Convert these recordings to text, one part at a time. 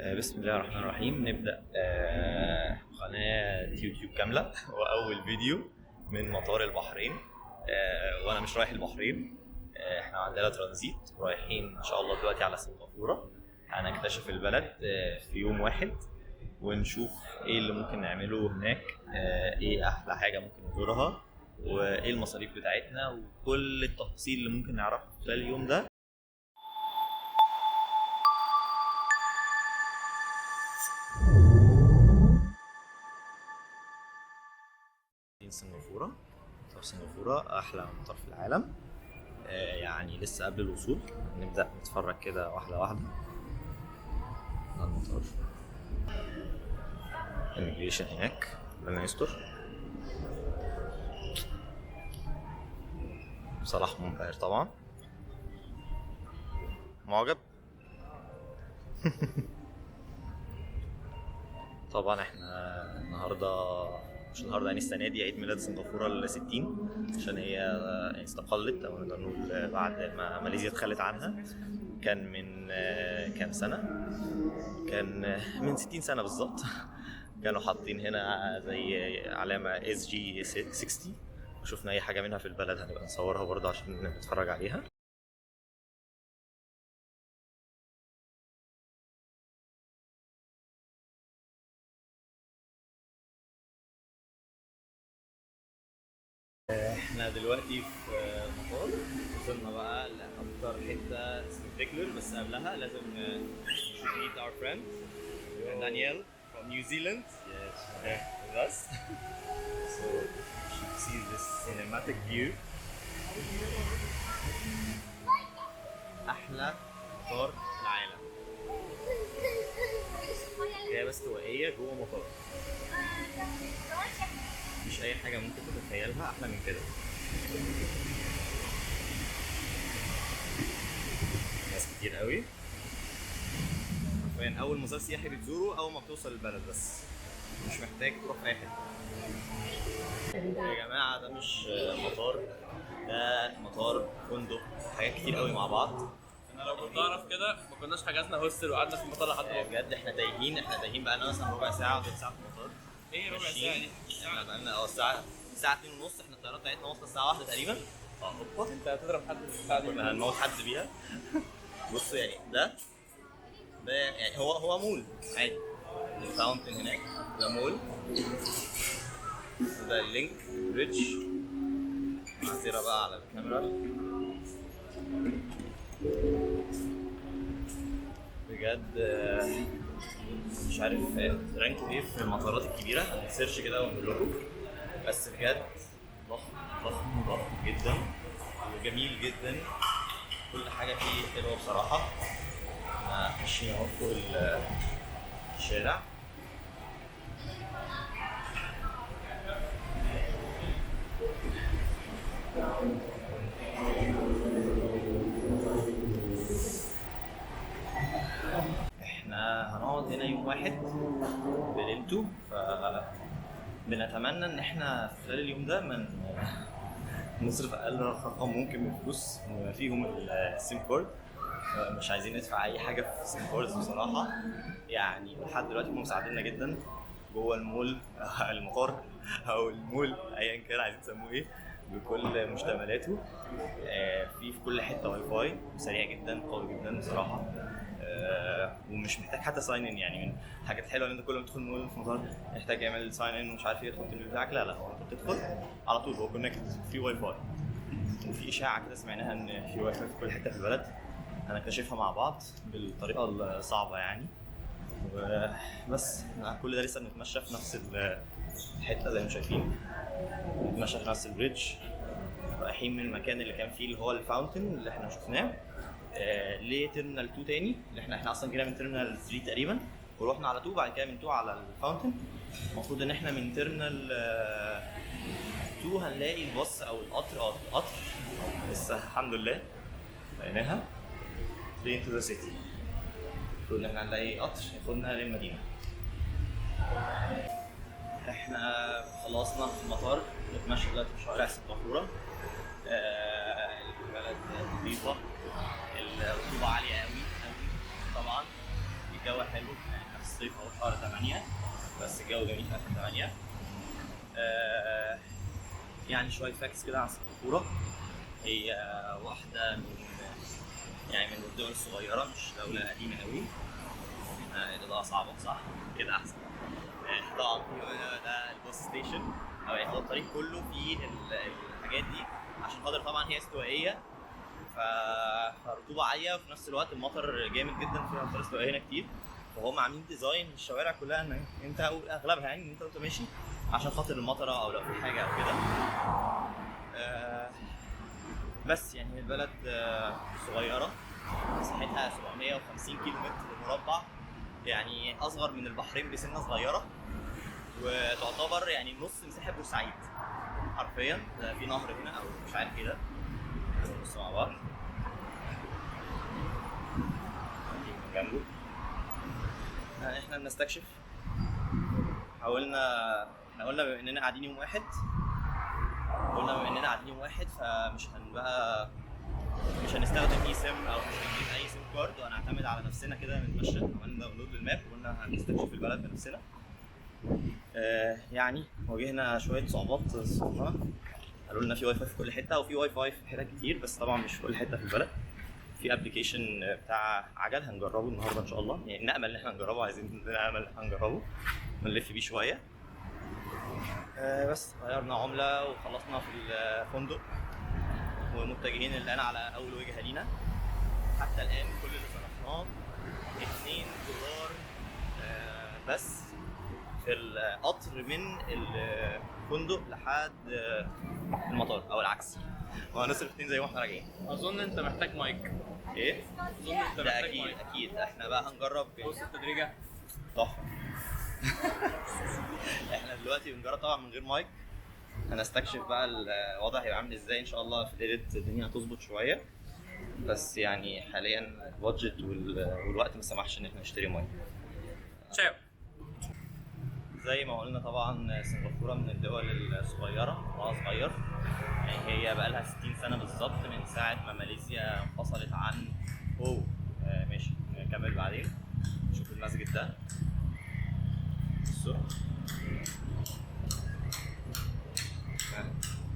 بسم الله الرحمن الرحيم. نبدأ قناة يوتيوب كاملة وأول فيديو من مطار البحرين. وأنا مش رايح البحرين، احنا عندنا ترانزيت رايحين إن شاء الله دلوقتي على سنغافورة. هنكتشف البلد في يوم واحد ونشوف إيه اللي ممكن نعمله هناك، إيه أحلى حاجة ممكن نزورها، وإيه المصاريف بتاعتنا، وكل التفاصيل اللي ممكن نعرفها خلال اليوم ده. سنغافورة أحلى مطار في العالم. يعني لسه قبل الوصول نبدأ نتفرج كده واحدة واحدة على المطار. الميجريشن هناك ربنا يستر. صلاح منبهر طبعا، معجب. طبعا احنا مش النهارده يعني السنه دي عيد ميلاد سنغافوره ال60، عشان هي استقلت، او نقدر نقول بعد ما ماليزيا اتخلت عنها. كان من كام سنه؟ كان من 60 سنه بالظبط. كانوا حاطين هنا زي علامه SG60، وشوفنا اي حاجه منها في البلد هنبقى نصورها برضه عشان نتفرج عليها. احنا دلوقتي في المطار، وصلنا بقى لاكتر حته سبيكتاكولر، بس قبلها لازم meet our friend Daniel from New Zealand. Yes, with us. So you should see this cinematic view. احلى مطار في العالم. هي بس استوائيه جوه مطار، مش اي حاجه ممكن تتخيلها احلى من كده. ناس كتير قوي، حرفيا اول مزار سياحي بتزوره اول ما بتوصل البلد، بس مش محتاج تروح اي حته. يا جماعه ده مش مطار، ده مطار فندق، حاجات كتير قوي مع بعض. انا لو كنت اعرف كده ما كناش حجزنا هوستل وقعدنا في المطار لحد بكره. بجد احنا تايهين بقالنا مثلا ربع ساعه ولا ساعه في المطار. ايه ربع ساعه دي؟ احنا بقالنا الساعه 2 ونص، احنا الطياره بتاعتنا واصله الساعه 1 تقريبا. اوبا، انت هتضرب حد في الساعه دي؟ كنا هنموت حد بيها. بصوا يعني ده يعني هو مول عادي. الفاونتن هناك ده مول، وده اللينك بريدج. معذره بقى على الكاميرا. بجد مش عارف رانك ايه في المطارات الكبيره، هنسيرش كده ونقول لكم. بس بجد ضخم جدا وجميل جدا، كل حاجه فيه حلوه بصراحه. احنا ماشيين اهو فوق الشارع. احنا هنقعد هنا يوم واحد بليلته، بنتمنى ان احنا في خلال اليوم ده نصرف اقل رقم ممكن من الفلوس وما فيهم السيم كارد. مش عايزين ندفع اي حاجه في السيم كاردز بصراحه. يعني لحد دلوقتي هم مساعديننا جدا جوه المول، المطار او المول ايا كان عايزين تسموه ايه، بكل مشتملاته. في كل حته واي فاي سريع جدا قوي جدا بصراحه. ومش محتاج حتى ساين ان، يعني من الحاجات الحلوه ان انت كل ما تدخل مول في المطار محتاج يعمل ساين ان ومش عارف ايه تحط البيل بتاعك. لا هو انت بتدخل على طول، هو كونكتد في واي فاي. وفي اشاعه كده سمعناها ان في واي فاي في كل حته في البلد، هنكتشفها مع بعض بالطريقه الصعبه يعني. وبس كل ده لسه بنتمشى في نفس الحته زي ما شايفين، بنتمشى في نفس البريدج، رايحين من المكان اللي كان فيه اللي هو الفاونتن اللي احنا شفناه لتيرمينال 2 تاني، اللي احنا اصلا جينا من تيرمينال 3 تقريبا، ورحنا على 2 بعد كده من 2 على الفاونتن. المفروض ان احنا من تيرمينال 2 هنلاقي الباص او القطر لسه الحمد لله لقيناها train to the city. المفروض ان احنا هنلاقي قطر ياخدنا للمدينه. احنا خلصنا في المطار، نتمشى دلوقتي في شوارع سنغافوره. البلد نظيفه، الرطوبه عاليه قوي طبعا، الجو حلو يعني في الصيف اهو شهر 8 بس الجو جميل في اخر 8. يعني شويه فاكس كده عن سنغافوره. هي واحده من يعني من الدول الصغيره، مش دوله قديمه قوي. الاضاءه صعبه صح كده احسن. طبعا في ده البوس ستيشن، او يعني هو الطريق كله فيه الحاجات دي عشان خاطر طبعا هي استوائيه فرطوبه عاليه، وفي نفس الوقت المطر جامد جدا في امطار استوائيه هنا كتير. فهم عاملين ديزاين الشوارع كلها ان انت او اغلبها يعني ان انت وانت ماشي عشان خاطر المطره او لو في حاجه او كده. بس يعني البلد صغيره، مساحتها 750 كيلو متر مربع، يعني اصغر من البحرين بسنه صغيره، وتعتبر يعني نص مساحه بورسعيد حرفيا. في نهر هنا او مش عارف ايه ده، نبص مع بعض من جنبه. احنا بنستكشف، قلنا بما اننا قاعدين يوم واحد فمش مش هنستخدم اي سيم او مش هنجيب اي سيم كارد، وهنعتمد على نفسنا كده. نتمشى، عملنا داونلود للماب وقلنا هنستكشف البلد بنفسنا. يعني واجهنا شويه صعوبات صغيره، قالوا لنا في واي فاي في كل حته، وفي واي فاي في حتت كتير بس طبعا مش في كل حته في البلد. في ابلكيشن بتاع عجل هنجربه النهارده ان شاء الله، يعني نامل ان احنا نجربه، عايزين نامل ان احنا نجربه ونلف بيه شويه. بس غيرنا عمله وخلصنا في الفندق ومتجهين الان على اول وجهه لينا. حتى الان كل اللي صرفناه $2 بس في القطر من الفندق لحد المطار او العكس، وهنصرف 2 زي ما احنا راجعين. اظن انت محتاج مايك. ايه؟ اظن انت ده محتاج اكيد مايك. اكيد. احنا بقى هنجرب بص التدريجه تحفه. احنا دلوقتي بنجرب طبعا من غير مايك، هنستكشف بقى الوضع هيبقى عامل ازاي. ان شاء الله في الايديت الدنيا هتظبط شويه، بس يعني حاليا البادجت والوقت ما سمحش ان احنا نشتري مايك. تشاو. زي ما قلنا طبعا سنغافوره من الدول الصغيره، صغير يعني. هي بقى لها 60 سنه بالظبط من ساعه ما ماليزيا انفصلت عن ماشي نكمل بعدين. شوف المسجد ده، بصوا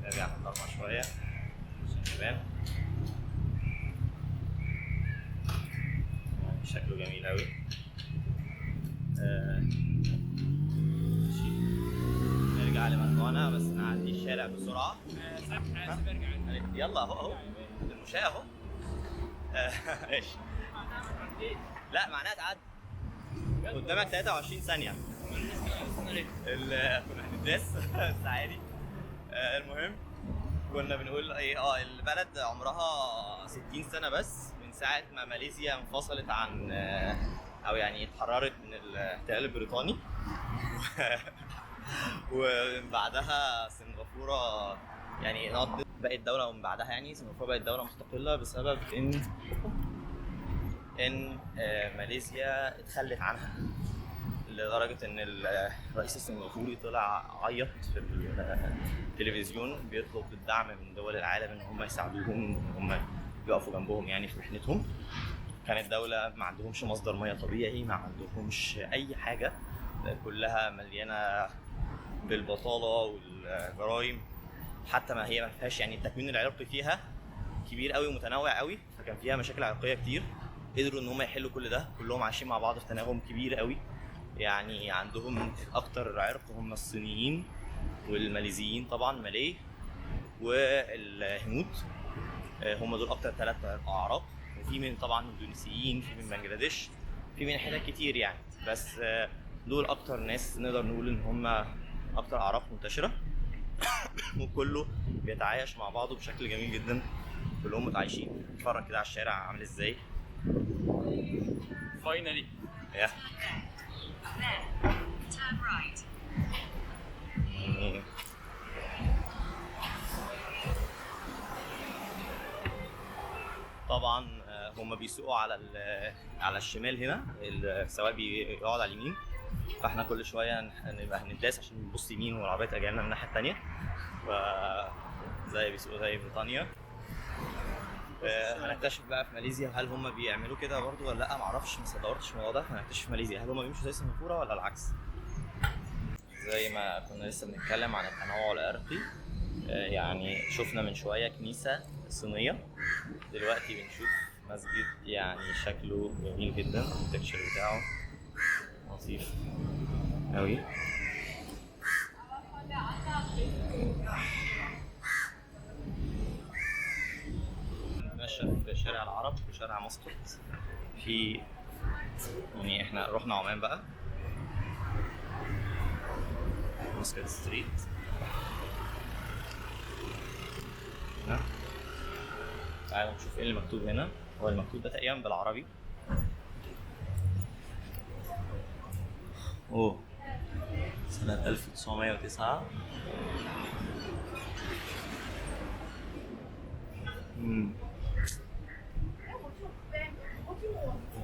نرجع نطلع شويه عشان يبان. شكله جميل اوي. نرجع لمكاننا بس نعدي الشارع بسرعة. اسف ارجع. يلا اهو المشاة اهو. ماشي. لا معناها تعدي قدامك 23 ثانية. كنا هنداس بس عادي. المهم كنا بنقول ايه، البلد عمرها 60 سنة بس من ساعة ما ماليزيا انفصلت عن او يعني اتحررت من الاحتلال البريطاني. ومن بعدها سنغافورة يعني بقت دولة، ومن بعدها يعني سنغافورة بقت دولة مستقلة بسبب ان ماليزيا اتخلت عنها، لدرجة ان الرئيس السنغافوري طلع عيط في التلفزيون بيطلب الدعم من دول العالم ان هم يساعدوهم، ان هم يقفوا جنبهم يعني في رحلتهم. كانت دولة ما عندهمش مصدر مياه طبيعي، ما عندهمش اي حاجة، كلها مليانة بالبطالة والجرائم. حتى ما هي ما فيهاش يعني التكوين العرقي فيها كبير قوي ومتنوع قوي، فكان فيها مشاكل عرقية كتير. قدروا ان هم يحلوا كل ده، كلهم عايشين مع بعض في تناغم كبير قوي. يعني عندهم اكتر عرق هم الصينيين والماليزيين طبعا، مالاي والهنود، هم دول اكتر 3 اعراق. وفي من طبعا اندونيسيين، في من بنجلاديش، في من حتت كتير يعني، بس دول اكتر ناس نقدر نقول ان هم اكتر اعراق منتشره. وكله بيتعايش مع بعضه بشكل جميل جدا، كلهم متعايشين. اتفرج كده على الشارع عامل ازاي. فاينلي. Turn right. طبعا هم بيسوقوا على الشمال هنا، السواق بيقعد على اليمين، فاحنا كل شويه نبقى هنداس عشان نبص يمين والعربيه ترجع لنا من الناحيه الثانيه. زي بيسوقوا زي بريطانيا. هنكتشف بقى في ماليزيا هل هم بيعملوا كده برضو ولا لا، معرفش، بس دورتش في الموضوع ده. هنكتشف في ماليزيا هل هم بيمشوا زي سنغافوره ولا العكس. زي ما كنا لسه بنتكلم عن التنوع العرقي، يعني شفنا من شويه كنيسه صينيه، دلوقتي بنشوف مسجد يعني شكله جميل جدا، التكشر بتاعه لطيف قوي. نتمشى في شارع العرب وشارع مسقط. في يعني احنا رحنا عمان بقى، مسقط ستريت هنا. تعالوا نشوف ايه اللي مكتوب هنا. هو المكتوب ده تقريبا بالعربي. اوه سنة 1909.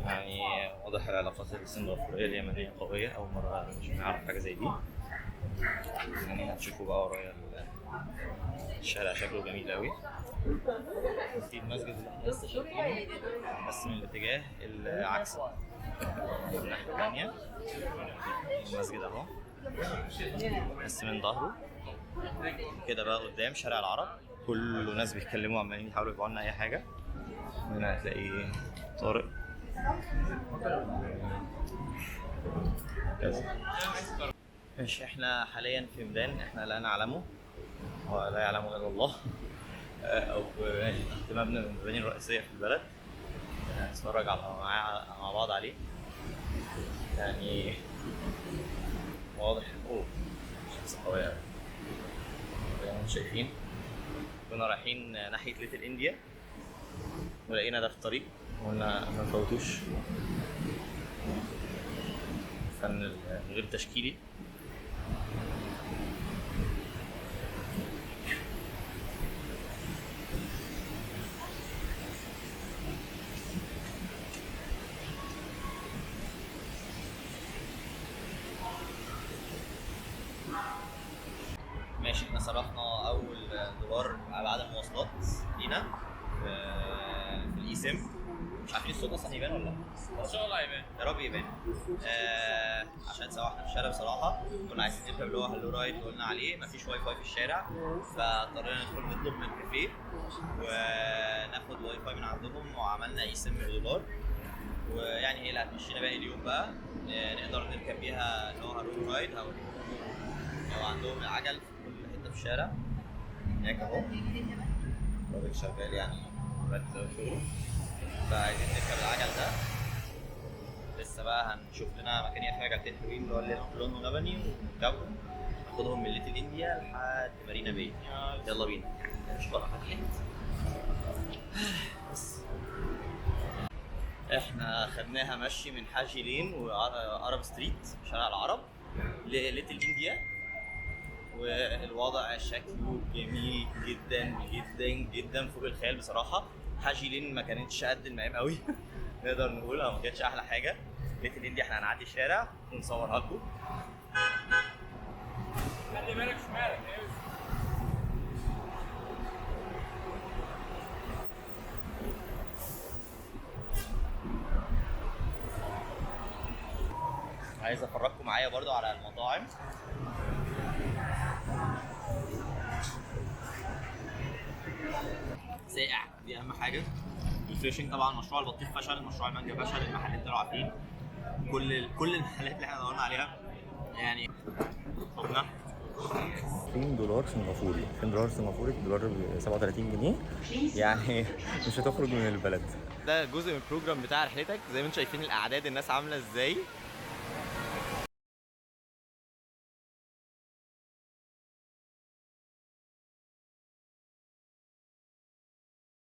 يعني واضح العلاقات السنغافورية اليمنية قوية، أول مرة نعرف حاجة زي دي. يعني هتشوفوا بقى ورايا الشارع شكله جميل أوي. في المسجد اللي احنا لسه شايفينه بس من الاتجاه العكسي، من الناحية التانية. المسجد أهو بس من ظهره كده بقى قدام شارع العرب، كله ناس بيتكلموا عمالين يحاولوا يبيعوا لنا أي حاجة. هنا هتلاقي طارق ماشي. احنا حاليا في ميدان احنا لا نعلمه ولا يعلمه الا الله، او تحت مبنى من المباني الرئيسيه في البلد. هنتفرج مع بعض عليه. يعني واضح شمس قوية زي ما انتم شايفين. كنا رايحين ناحيه ليتل انديا ولقينا ده في الطريق وقلنا ما نفوتوش. فن غير تشكيلي. ماشي، احنا صرفنا اول دولار بعد المواصلات لينا في الاي سيم. مش عارفين الصوت اصلا يبان ولا لا؟ ان شاء الله هيبان، يا رب يبان. عشان سواحنا في الشارع بصراحه كنا عايزين نركب اللي هو هلو رايد اللي قلنا عليه، مفيش واي فاي في الشارع، فاضطرينا ندخل نطلب من الكافيه وناخد واي فاي من عندهم، وعملنا اي سيم بدولار. ويعني هي اللي هتمشينا باقي اليوم بقى. نقدر نركب بيها اللي هو هلو رايد، او لو عندهم العجل في كل حته في الشارع. هناك اهو الراجل شغال يعني مرتب شغله، فعايزين نركب العجل ده. لسه بقى هنشوف لنا مكان فيها عجلتين حلوين اللي هو لونه لبني، ونركبهم ناخدهم من ليتل انديا لحد مارينا باي. يلا بينا مش بقى فتحت. بس احنا خدناها مشي من حاجي لين وعرب ستريت شارع العرب لليتل انديا، والوضع شكله جميل جدا جدا جدا فوق الخيال بصراحه. حاجي لين ما كانتش قد المقام قوي نقدر نقول، او ما كانتش احلى حاجه. ليتل انديا احنا هنعدي الشارع ونصورها لكم. خلي بالك شمالك. عايز افرجكم معايا برضو على المطاعم. ساقع دي اهم حاجه. الفيشنج طبعا، مشروع البطيخ فشل، مشروع المانجا فشل، المحلات طلعوا عارفين. كل المحلات اللي احنا دورنا عليها يعني شفنا. 20 دولار سنغافوري، 20 دولار سنغافوري، الدولار ب 37 جنيه، يعني مش هتخرج من البلد. ده جزء من البروجرام بتاع رحلتك. زي ما انتم شايفين الاعداد الناس عامله ازاي،